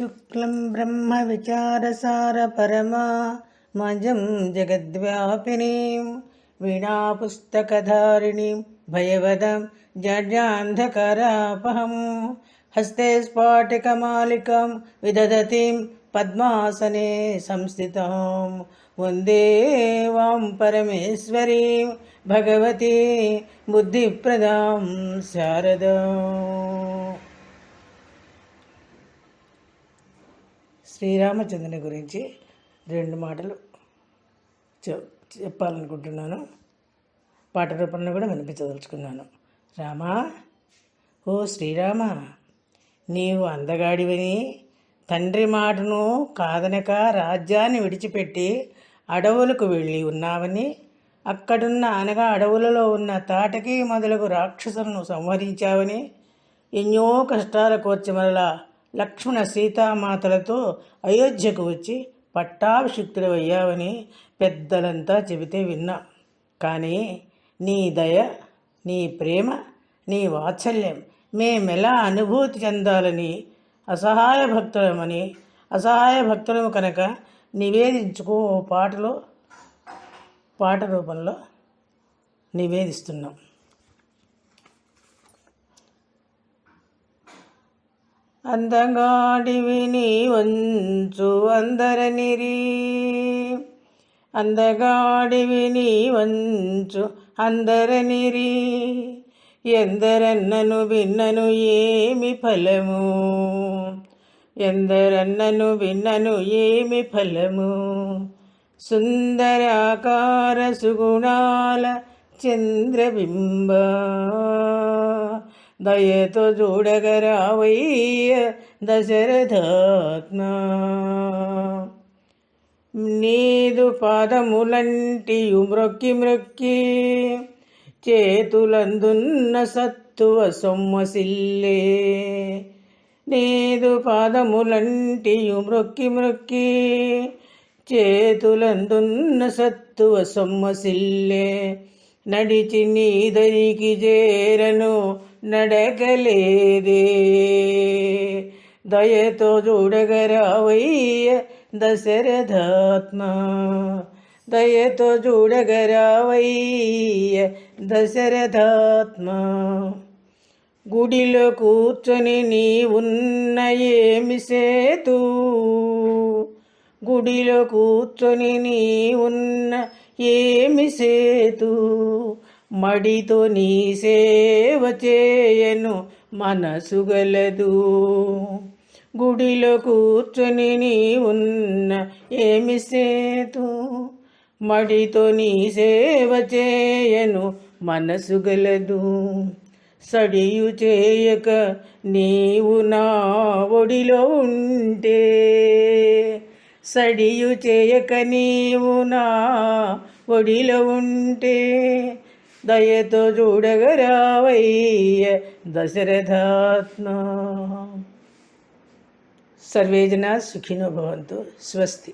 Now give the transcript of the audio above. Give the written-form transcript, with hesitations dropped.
శుక్లం బ్రహ్మ విచారసార పరమా మజం జగద్వ్యాపినీం వీణాపుస్తకధారిణీం భయవదం జడ్జాంధకరాపహం హస్తే స్ఫాటికమాలికం విదధతిం పద్మాసనే సంస్థితాం వందే వాం పరమేశ్వరీం భగవతి బుద్ధిప్రదాం శారదాం. శ్రీరామచంద్రుని గురించి 2 మాటలు చెప్పాలనుకుంటున్నాను. పాట రూపంలో కూడా వినిపించదలుచుకున్నాను. రామా, ఓ శ్రీరామ, నీవు అందగాడివని తండ్రి మాటను కాదనక రాజ్యాన్ని విడిచిపెట్టి అడవులకు వెళ్ళి ఉన్నావని, అక్కడున్న అనగా అడవులలో ఉన్న తాటకి మొదలగు రాక్షసులను సంహరించావని, ఎన్నో కష్టాల కోర్చి మరలా లక్ష్మణ సీతామాతలతో అయోధ్యకు వచ్చి పట్టాభిషిక్తులయ్యావని పెద్దలంతా చెబితే విన్నా. కానీ నీ దయ, నీ ప్రేమ, నీ వాత్సల్యం మేమెలా అనుభూతి చెందాలని అసహాయ భక్తులము కనుక నివేదించుకో పాట రూపంలో నివేదిస్తున్నాం. అందగాడివి నీ వంచు అందరనిరి, అందగాడివి నీ వంచు అందరనిరి, ఎందరన్నను విన్నను ఏమి ఫలము, ఎందరన్నను విన్నను ఏమి ఫలము, సుందరాకార సుగుణాల చంద్రబింబ దయతో చూడగరావయ్య దశరథాత్మా. నీదు పాదములంటియు మ్రొక్కి మ్రొక్కి చేతులందున్న సత్తువ సొమ్మసిల్లే, నీదు పాదములంటియు మ్రొక్కి మ్రొక్కి చేతులందున్న సత్తువ సొమ్మసిల్లే, నడిచి నీ దరికి చేరను నడకలేదే, దయతో చూడగరావయ్య దశరథాత్మా, దయతో చూడగరావయ్య దశరథాత్మా. గుడిలో కూర్చొని నీ ఉన్న ఏమి సేతు, గుడిలో కూర్చొని నీ ఉన్న ఏమి సేతు, మడితో నీ సేవ చేయను మనసు గలదు, గుడిలో కూర్చొని నీ ఉన్న ఏమి సేతు, మడితో నీ సేవ చేయను మనసు గలదు, సడియు చేయక నీవు నా ఒడిలో ఉంటే, సడియు చేయక నీవు నా ఒడిలో ఉంటే, దయతో చూడగరావయ్య దశరథాత్మా. సర్వే జనా సుఖినో భవంతు. స్వస్తి.